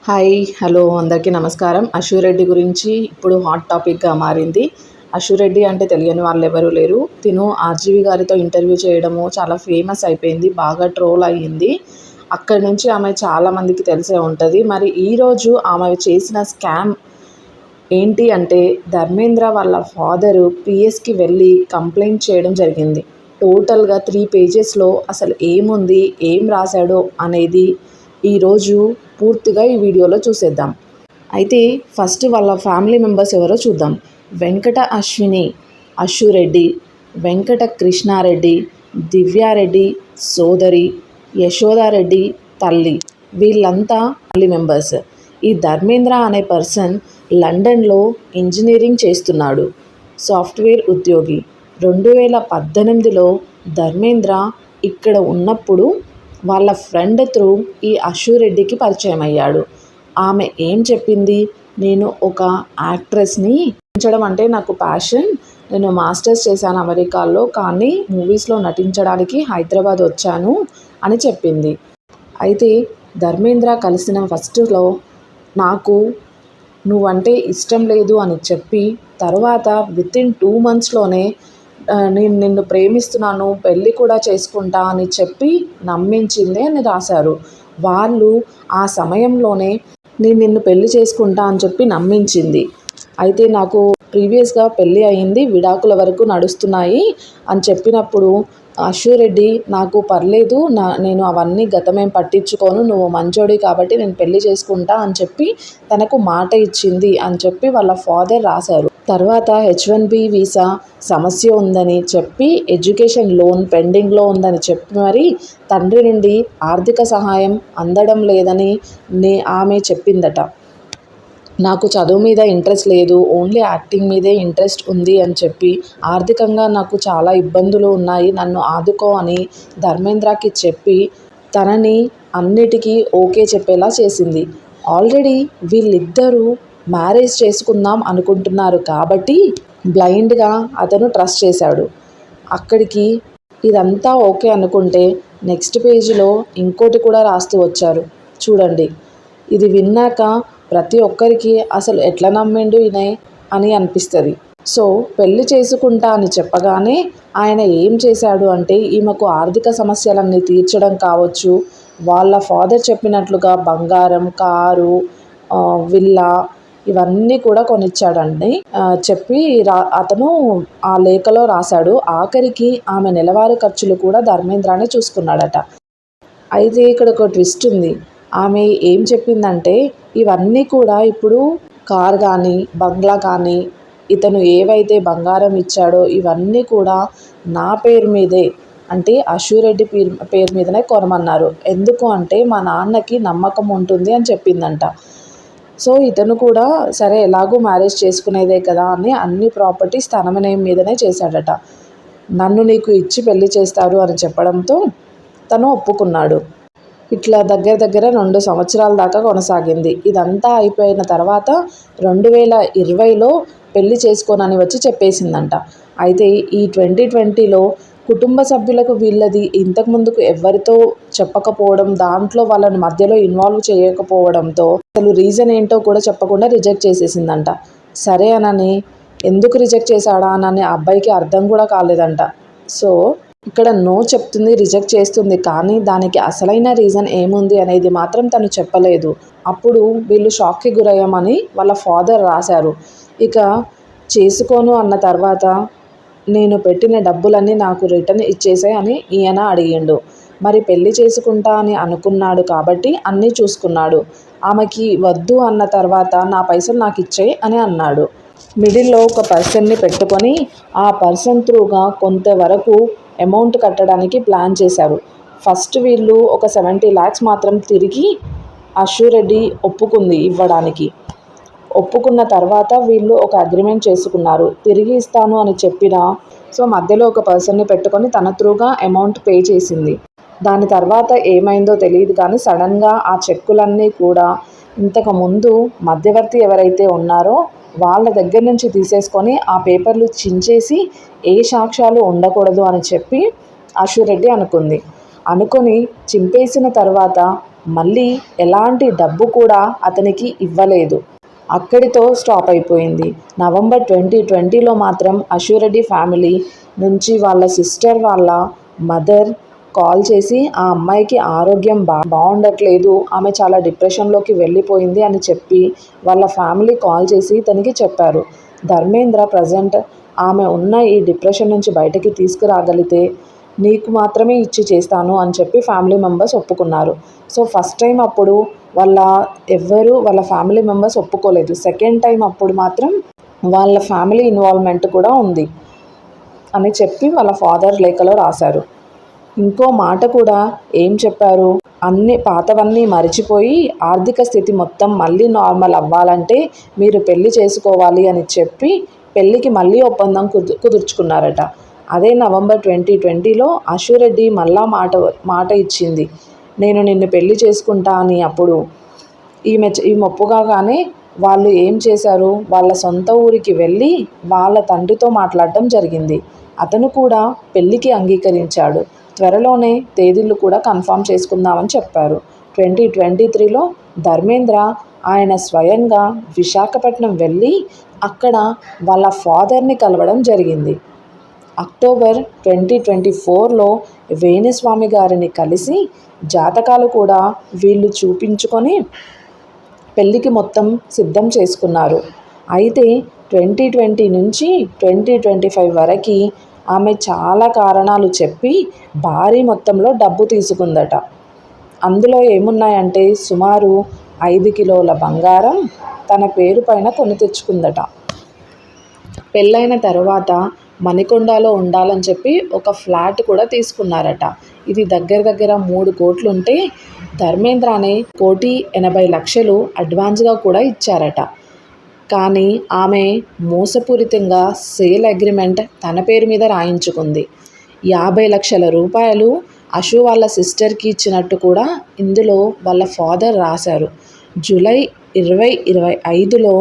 Hi hello అందరికీ నమస్కారం. అశురెడ్డి గురించి ఇప్పుడు హాట్ టాపిక్గా మారింది. అశురెడ్డి అంటే తెలియని వాళ్ళు ఎవరూ లేరు. తిను ఆర్జీవి గారితో ఇంటర్వ్యూ చేయడము చాలా ఫేమస్ అయిపోయింది, బాగా ట్రోల్ అయ్యింది. అక్కడి నుంచి ఆమె చాలామందికి తెలిసే ఉంటుంది. మరి ఈరోజు ఆమె చేసిన స్కామ్ ఏంటి అంటే, ధర్మేంద్ర వాళ్ళ ఫాదరు పిఎస్కి వెళ్ళి కంప్లైంట్ చేయడం జరిగింది. టోటల్గా 3 పేజెస్లో అసలు ఏముంది, ఏం రాశాడో అనేది ఈరోజు పూర్తిగా ఈ వీడియోలో చూసేద్దాం. అయితే ఫస్ట్ వాళ్ళ ఫ్యామిలీ మెంబర్స్ ఎవరో చూద్దాం. వెంకట అశ్విని అశురెడ్డి, వెంకట కృష్ణారెడ్డి, దివ్యారెడ్డి సోదరి, యశోదారెడ్డి తల్లి, వీళ్ళంతా ఫ్యామిలీ మెంబర్స్. ఈ ధర్మేంద్ర అనే పర్సన్ లండన్లో ఇంజనీరింగ్ చేస్తున్నాడు, సాఫ్ట్వేర్ ఉద్యోగి. 2018లో ధర్మేంద్ర ఇక్కడ ఉన్నప్పుడు వాళ్ళ ఫ్రెండ్ త్రూ ఈ అశురెడ్డికి పరిచయం అయ్యాడు. ఆమె ఏం చెప్పింది, నేను ఒక యాక్ట్రెస్ని, నటించడం అంటే నాకు ప్యాషన్, నేను మాస్టర్స్ చేశాను అమెరికాలో, కానీ మూవీస్లో నటించడానికి హైదరాబాద్ వచ్చాను అని చెప్పింది. అయితే ధర్మేంద్ర కలిసిన ఫస్ట్లో నాకు నువ్వంటే ఇష్టం లేదు అని చెప్పి, తర్వాత వితిన్ 2 మంత్స్లోనే నేను నిన్ను ప్రేమిస్తున్నాను, పెళ్ళి కూడా చేసుకుంటా అని చెప్పి నమ్మించిందే అని రాశారు. వాళ్ళు ఆ సమయంలోనే నేను నిన్ను పెళ్ళి చేసుకుంటా అని చెప్పి నమ్మించింది. అయితే నాకు ప్రీవియస్గా పెళ్ళి అయింది, విడాకుల వరకు నడుస్తున్నాయి అని చెప్పినప్పుడు అశురెడ్డి నాకు పర్లేదు, నేను అవన్నీ గతమేం పట్టించుకోను, నువ్వు మంచోడి కాబట్టి నేను పెళ్లి చేసుకుంటా అని చెప్పి తనకు మాట ఇచ్చింది అని చెప్పి వాళ్ళ ఫాదర్ రాశారు. తర్వాత H1B వీసా సమస్య ఉందని చెప్పి, ఎడ్యుకేషన్ లోన్ పెండింగ్లో ఉందని చెప్పి మరి తండ్రి నుండి ఆర్థిక సహాయం అందడం లేదని ఆమె చెప్పిందట. నాకు చదువు మీద ఇంట్రెస్ట్ లేదు, ఓన్లీ యాక్టింగ్ మీదే ఇంట్రెస్ట్ ఉంది అని చెప్పి, ఆర్థికంగా నాకు చాలా ఇబ్బందులు ఉన్నాయి, నన్ను ఆదుకో అని ధర్మేంద్రకి చెప్పి తనని అన్నిటికీ ఓకే చెప్పేలా చేసింది. ఆల్రెడీ వీళ్ళిద్దరూ మ్యారేజ్ చేసుకుందాం అనుకుంటున్నారు కాబట్టి బ్లైండ్గా అతను ట్రస్ట్ చేశాడు. అక్కడికి ఇదంతా ఓకే అనుకుంటే నెక్స్ట్ పేజీలో ఇంకోటి కూడా రాస్తూ వచ్చారు చూడండి. ఇది విన్నాక ప్రతి ఒక్కరికి అసలు ఎట్లా నమ్మిండు ఈయన అని అనిపిస్తుంది. సో పెళ్లి చేసుకుంటా అని చెప్పగానే ఆయన ఏం చేశాడు అంటే, ఈమెకు ఆర్థిక సమస్యలన్నీ తీర్చడం కావచ్చు, వాళ్ళ ఫాదర్ చెప్పినట్లుగా బంగారం, కారు, విల్లా ఇవన్నీ కూడా కొనిచ్చాడండి చెప్పి అతను ఆ లేఖలో రాశాడు. ఆఖరికి ఆమె నెలవారీ ఖర్చులు కూడా ధర్మేంద్రనే చూసుకున్నాడట. అయితే ఇక్కడ ఒక ట్విస్ట్ ఉంది. ఆమె ఏం చెప్పిందంటే, ఇవన్నీ కూడా ఇప్పుడు కార్ కానీ బంగ్లా కానీ ఇతను ఏవైతే బంగారం ఇచ్చాడో ఇవన్నీ కూడా నా పేరు మీదే, అంటే అశురెడ్డి పేరు మీదనే కొనమన్నారు. ఎందుకు అంటే మా నాన్నకి నమ్మకం ఉంటుంది అని చెప్పిందంట. సో ఇతను కూడా సరే ఎలాగో మ్యారేజ్ చేసుకునేదే కదా అని అన్ని ప్రాపర్టీస్ తన నేమ్ మీదనే చేశాడట. నన్ను నీకు ఇచ్చి పెళ్లి చేస్తారు అని చెప్పడంతో తను ఒప్పుకున్నాడు. ఇట్లా దగ్గర 2 సంవత్సరాల దాకా కొనసాగింది. ఇదంతా అయిపోయిన తర్వాత 2020లో పెళ్లి చేసుకోనని వచ్చి చెప్పేసిందంట. అయితే ఈ 2020లో కుటుంబ సభ్యులకు వీళ్ళది ఇంతకుముందుకు ఎవరితో చెప్పకపోవడం, దాంట్లో వాళ్ళని మధ్యలో ఇన్వాల్వ్ చేయకపోవడంతో అసలు రీజన్ ఏంటో కూడా చెప్పకుండా రిజెక్ట్ చేసేసిందంట. సరే అనని ఎందుకు రిజెక్ట్ చేశాడా అని ఆ అబ్బాయికి అర్థం కూడా కాలేదంట. సో ఇక్కడ నో చెప్తుంది, రిజెక్ట్ చేస్తుంది, కానీ దానికి అసలైన రీజన్ ఏముంది అనేది మాత్రం తను చెప్పలేదు. అప్పుడు వీళ్ళు షాక్కి గురయ్యామని వాళ్ళ ఫాదర్ రాశారు. ఇక చేసుకోను అన్న తర్వాత నేను పెట్టిన డబ్బులన్నీ నాకు రిటర్న్ ఇచ్చేసాయి అని ఈయన అడిగిండు. మరి పెళ్లి చేసుకుంటా అని అనుకున్నాడు కాబట్టి అన్నీ చూసుకున్నాడు. ఆమెకి వద్దు అన్న తర్వాత నా పైసలు నాకు ఇచ్చేయి అని అన్నాడు. మిడిల్లో ఒక పర్సన్ని పెట్టుకొని ఆ పర్సన్ త్రూగా కొంతవరకు అమౌంట్ కట్టడానికి ప్లాన్ చేశారు. ఫస్ట్ వీళ్ళు ఒక 70 lakhs మాత్రం తిరిగి అశురెడ్డి ఒప్పుకుంది ఇవ్వడానికి. ఒప్పుకున్న తర్వాత వీళ్ళు ఒక అగ్రిమెంట్ చేసుకున్నారు, తిరిగి ఇస్తాను అని చెప్పినా. సో మధ్యలో ఒక పర్సన్ని పెట్టుకొని తన త్రూగా అమౌంట్ పే చేసింది. దాని తర్వాత ఏమైందో తెలియదు కానీ సడన్గా ఆ చెక్కులన్నీ కూడా ఇంతకుముందు మధ్యవర్తి ఎవరైతే ఉన్నారో వాళ్ళ దగ్గర నుంచి తీసేసుకొని ఆ పేపర్లు చించేసి ఏ సాక్ష్యాలు ఉండకూడదు అని చెప్పి అశురెడ్డి అనుకుంది. అనుకొని చింపేసిన తర్వాత మళ్ళీ ఎలాంటి డబ్బు కూడా అతనికి ఇవ్వలేదు. అక్కడితో స్టాప్ అయిపోయింది. నవంబర్ 2020లో మాత్రం అశురెడ్డి ఫ్యామిలీ నుంచి వాళ్ళ సిస్టర్ వాళ్ళ మదర్ కాల్ చేసి ఆ అమ్మాయికి ఆరోగ్యం బాగుండట్లేదు, ఆమె చాలా డిప్రెషన్లోకి వెళ్ళిపోయింది అని చెప్పి వాళ్ళ ఫ్యామిలీ కాల్ చేసి తనకి చెప్పారు. ధర్మేంద్ర ప్రజెంట్ ఆమె ఉన్న ఈ డిప్రెషన్ నుంచి బయటకి తీసుకురాగలిగితే నీకు మాత్రమే ఇచ్చి చేస్తాను అని చెప్పి ఫ్యామిలీ మెంబర్స్ ఒప్పుకున్నారు. సో ఫస్ట్ టైం అప్పుడు వాళ్ళ ఫ్యామిలీ మెంబర్స్ ఒప్పుకోలేదు. సెకండ్ టైం అప్పుడు మాత్రం వాళ్ళ ఫ్యామిలీ ఇన్వాల్వ్మెంట్ కూడా ఉంది అని చెప్పి వాళ్ళ ఫాదర్ లేఖలో రాశారు. ఇంకో మాట కూడా ఏం చెప్పారు, అన్ని పాతవన్నీ మరిచిపోయి ఆర్థిక స్థితి మొత్తం మళ్ళీ నార్మల్ అవ్వాలంటే మీరు పెళ్లి చేసుకోవాలి అని చెప్పి పెళ్ళికి మళ్ళీ ఒప్పందం కుదుర్చుకున్నారట. అదే నవంబర్ 2020లో అశురెడ్డి మళ్ళా మాట ఇచ్చింది, నేను నిన్ను పెళ్లి చేసుకుంటా అని. అప్పుడు ఈమె ఒప్పుగానే వాళ్ళు ఏం చేశారు, వాళ్ళ సొంత ఊరికి వెళ్ళి వాళ్ళ తండ్రితో మాట్లాడటం జరిగింది. అతను కూడా పెళ్ళికి అంగీకరించాడు. త్వరలోనే తేదీలు కూడా కన్ఫర్మ్ చేసుకుందామని చెప్పారు. 2023లో ధర్మేంద్ర ఆయన స్వయంగా విశాఖపట్నం వెళ్ళి అక్కడ వాళ్ళ ఫాదర్ని కలవడం జరిగింది. అక్టోబర్ 2024లో వేణుస్వామి గారిని కలిసి జాతకాలు కూడా వీళ్ళు చూపించుకొని పెళ్ళికి మొత్తం సిద్ధం చేసుకున్నారు. అయితే 2020 నుంచి 2025 వరకు ఆమె చాలా కారణాలు చెప్పి భారీ మొత్తంలో డబ్బు తీసుకుందట. అందులో ఏమున్నాయంటే సుమారు 5 కిలోల బంగారం తన పేరు పైన కొని తెచ్చుకుందట. పెళ్ళైన తర్వాత మణికొండలో ఉండాలని చెప్పి ఒక ఫ్లాట్ కూడా తీసుకున్నారట. ఇది దగ్గర 3 కోట్లు ఉంటే ధర్మేంద్రనే 1,80,00,000 అడ్వాన్స్గా కూడా ఇచ్చారట. కానీ ఆమె మోసపూరితంగా సేల్ అగ్రిమెంట్ తన పేరు మీద రాయించుకుంది. 50 లక్షల రూపాయలు అశు వాళ్ళ సిస్టర్కి ఇచ్చినట్టు కూడా ఇందులో వాళ్ళ ఫాదర్ రాశారు. జూలై 2025లో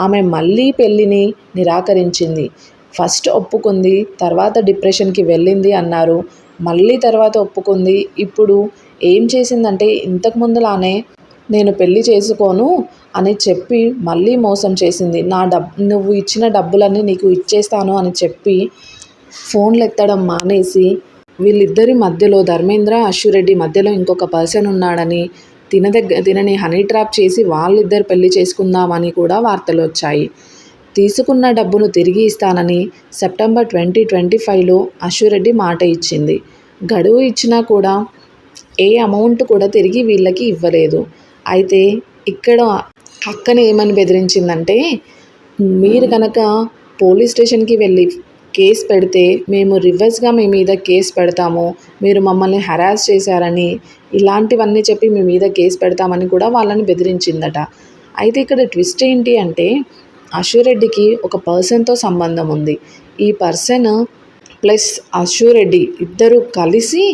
ఆమె మళ్ళీ పెళ్ళిని నిరాకరించింది. ఫస్ట్ ఒప్పుకుంది, తర్వాత డిప్రెషన్కి వెళ్ళింది అన్నారు. మళ్ళీ తర్వాత ఒప్పుకుంది. ఇప్పుడు ఏం చేసిందంటే ఇంతకుముందులానే నేను పెళ్ళి చేసుకోను అని చెప్పి మళ్ళీ మోసం చేసింది. నువ్వు ఇచ్చిన డబ్బులన్నీ నీకు ఇచ్చేస్తాను అని చెప్పి ఫోన్లు ఎత్తడం మానేసి వీళ్ళిద్దరి మధ్యలో ధర్మేంద్ర అశురెడ్డి మధ్యలో ఇంకొక పర్సన్ ఉన్నాడని తినని హనీ ట్రాప్ చేసి వాళ్ళిద్దరు పెళ్లి చేసుకుందామని కూడా వార్తలు వచ్చాయి. తీసుకున్న డబ్బును తిరిగి ఇస్తానని సెప్టెంబర్ 2025లో అశురెడ్డి మాట ఇచ్చింది. గడువు ఇచ్చినా కూడా ఏ అమౌంట్ కూడా తిరిగి వీళ్ళకి ఇవ్వలేదు. అయితే ఇక్కడ అక్కని ఏమని బెదిరించిందంటే, మీరు కనుక పోలీస్ స్టేషన్కి వెళ్ళి కేసు పెడితే మేము రివర్స్గా మీ మీద కేసు పెడతాము, మీరు మమ్మల్ని హెరాస్ చేశారని ఇలాంటివన్నీ చెప్పి మీ మీద కేసు పెడతామని కూడా వాళ్ళని బెదిరించిందట. అయితే ఇక్కడ ట్విస్ట్ ఏంటి అంటే అశురెడ్డికి ఒక పర్సన్తో సంబంధం ఉంది. ఈ పర్సన్ ప్లస్ అశురెడ్డి ఇద్దరు కలిసి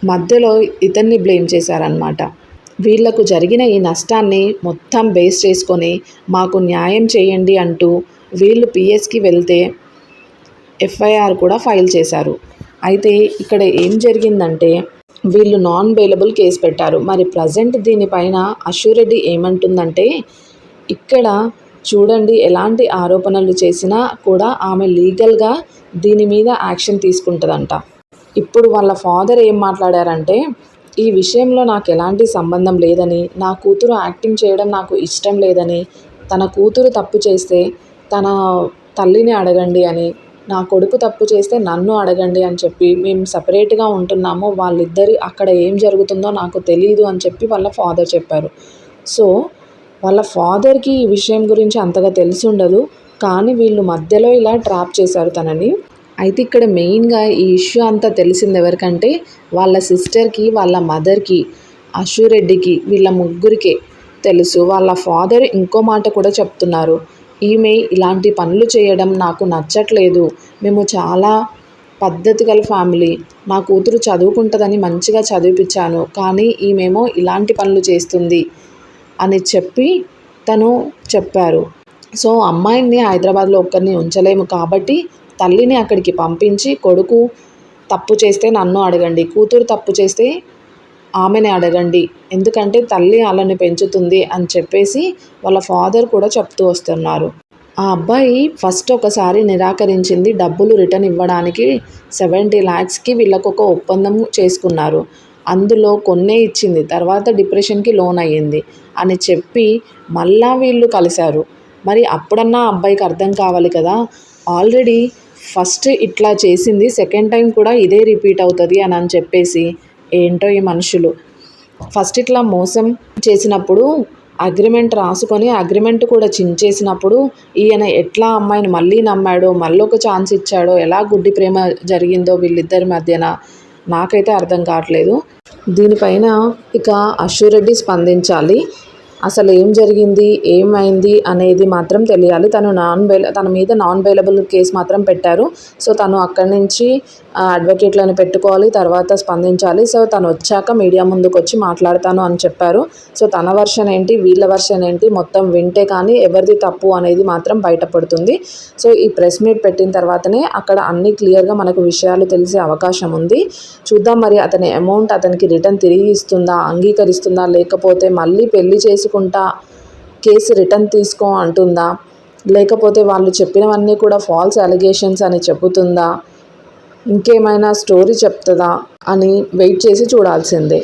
మధ్యలో ఇతన్ని బ్లేమ్ చేశారనమాట. వీళ్లకు జరిగిన ఈ నష్టాన్ని మొత్తం బేస్ చేసుకొని మాకు న్యాయం చేయండి అంటూ వీళ్ళు పిఎస్కి వెళ్తే ఎఫ్ఐఆర్ కూడా ఫైల్ చేశారు. అయితే ఇక్కడ ఏం జరిగిందంటే వీళ్ళు నాన్ బెయిలబుల్ కేసు పెట్టారు. మరి ప్రజెంట్ దీనిపైన అశురెడ్డి ఏమంటుందంటే, ఇక్కడ చూడండి ఎలాంటి ఆరోపణలు చేసినా కూడా ఆమె లీగల్గా దీని మీద యాక్షన్ తీసుకుంటుందంట. ఇప్పుడు వాళ్ళ ఫాదర్ ఏం మాట్లాడారంటే, ఈ విషయంలో నాకు ఎలాంటి సంబంధం లేదని, నా కూతురు యాక్టింగ్ చేయడం నాకు ఇష్టం లేదని, తన కూతురు తప్పు చేస్తే తన తల్లిని అడగండి అని, నా కొడుకు తప్పు చేస్తే నన్ను అడగండి అని చెప్పి మేము సపరేట్గా ఉంటున్నాము, వాళ్ళిద్దరి అక్కడ ఏం జరుగుతుందో నాకు తెలియదు అని చెప్పి వాళ్ళ ఫాదర్ చెప్పారు. సో వాళ్ళ ఫాదర్కి ఈ విషయం గురించి అంతగా తెలిసి ఉండదు, కానీ వీళ్ళు మధ్యలో ఇలా ట్రాప్ చేశారు తనని. అయితే ఇక్కడ మెయిన్గా ఈ ఇష్యూ అంతా తెలిసింది ఎవరికంటే వాళ్ళ సిస్టర్కి, వాళ్ళ మదర్కి, అశురెడ్డికి, వీళ్ళ ముగ్గురికే తెలుసు. వాళ్ళ ఫాదర్ ఇంకో మాట కూడా చెప్తున్నారు, ఈమె ఇలాంటి పనులు చేయడం నాకు నచ్చట్లేదు, మేము చాలా పద్ధతి గల ఫ్యామిలీ, నా కూతురు చదువుకుంటుందని మంచిగా చదివిపించాను, కానీ ఈమెమో ఇలాంటి పనులు చేస్తుంది అని చెప్పి తను చెప్పారు. సో అమ్మాయిని హైదరాబాద్లో ఒక్కరిని ఉంచలేము కాబట్టి తల్లిని అక్కడికి పంపించి కొడుకు తప్పు చేస్తే నన్ను అడగండి, కూతురు తప్పు చేస్తే ఆమెని అడగండి, ఎందుకంటే తల్లి వాళ్ళని పెంచుతుంది అని చెప్పేసి వాళ్ళ ఫాదర్ కూడా చెప్తూ వస్తున్నారు. ఆ అబ్బాయి ఫస్ట్ ఒకసారి నిరాకరించింది డబ్బులు రిటర్న్ ఇవ్వడానికి 70 lakhsకి వీళ్ళకొక ఒప్పందం చేసుకున్నారు. అందులో కొన్నే ఇచ్చింది. తర్వాత డిప్రెషన్‌కి లోన్ అయ్యింది అని చెప్పి మళ్ళా వీళ్ళు కలిశారు. మరి అప్పుడన్నా ఆ అబ్బాయికి అర్థం కావాలి కదా! ఆల్రెడీ ఫస్ట్ ఇట్లా చేసింది సెకండ్ టైమ్ కూడా ఇదే రిపీట్ అవుతది అని చెప్పేసి. ఏంటో ఈ మనుషులు. ఫస్ట్ ఇట్లా మోసం చేసినప్పుడు అగ్రిమెంట్ రాసుకొని అగ్రిమెంట్ కూడా చించేసినప్పుడు ఈయన ఎట్లా అమ్మాయిని మళ్ళీ నమ్మాడో, మళ్ళొక ఛాన్స్ ఇచ్చాడో, ఎలా గుడ్డి ప్రేమ జరిగిందో వీళ్ళిద్దరి మధ్యన నాకైతే అర్థం కావట్లేదు. దీనిపైన ఇక అశ్విరెడ్డి స్పందించాలి. అసలు ఏం జరిగింది, ఏమైంది అనేది మాత్రం తెలియాలి. తన మీద నాన్ బెయిలబుల్ కేసు మాత్రం పెట్టారు. సో తను అక్కడి నుంచి అడ్వకేట్లను పెట్టుకోవాలి, తర్వాత స్పందించాలి. సో తను వచ్చాక మీడియా ముందుకు వచ్చి మాట్లాడతాను అని చెప్పారు. సో తన వర్షన్ ఏంటి, వీళ్ళ వర్షన్ ఏంటి మొత్తం వింటే కానీ ఎవరిది తప్పు అనేది మాత్రం బయటపడుతుంది. సో ఈ ప్రెస్ మీట్ పెట్టిన తర్వాతనే అక్కడ అన్నీ క్లియర్గా మనకు విషయాలు తెలిసే అవకాశం ఉంది. చూద్దాం మరి అతని అమౌంట్ అతనికి రిటర్న్ తిరిగి ఇస్తుందా, అంగీకరిస్తుందా, లేకపోతే మళ్ళీ పెళ్లి చేసుకుంటా కేసు రిటర్న్ తీసుకో అంటుందా, లేకపోతే వాళ్ళు చెప్పినవన్నీ కూడా ఫాల్స్ అలిగేషన్స్ అని చెబుతుందా, ఇంకేమైనా స్టోరీ చెప్తుందా అని వెయిట్ చేసి చూడాల్సిందే.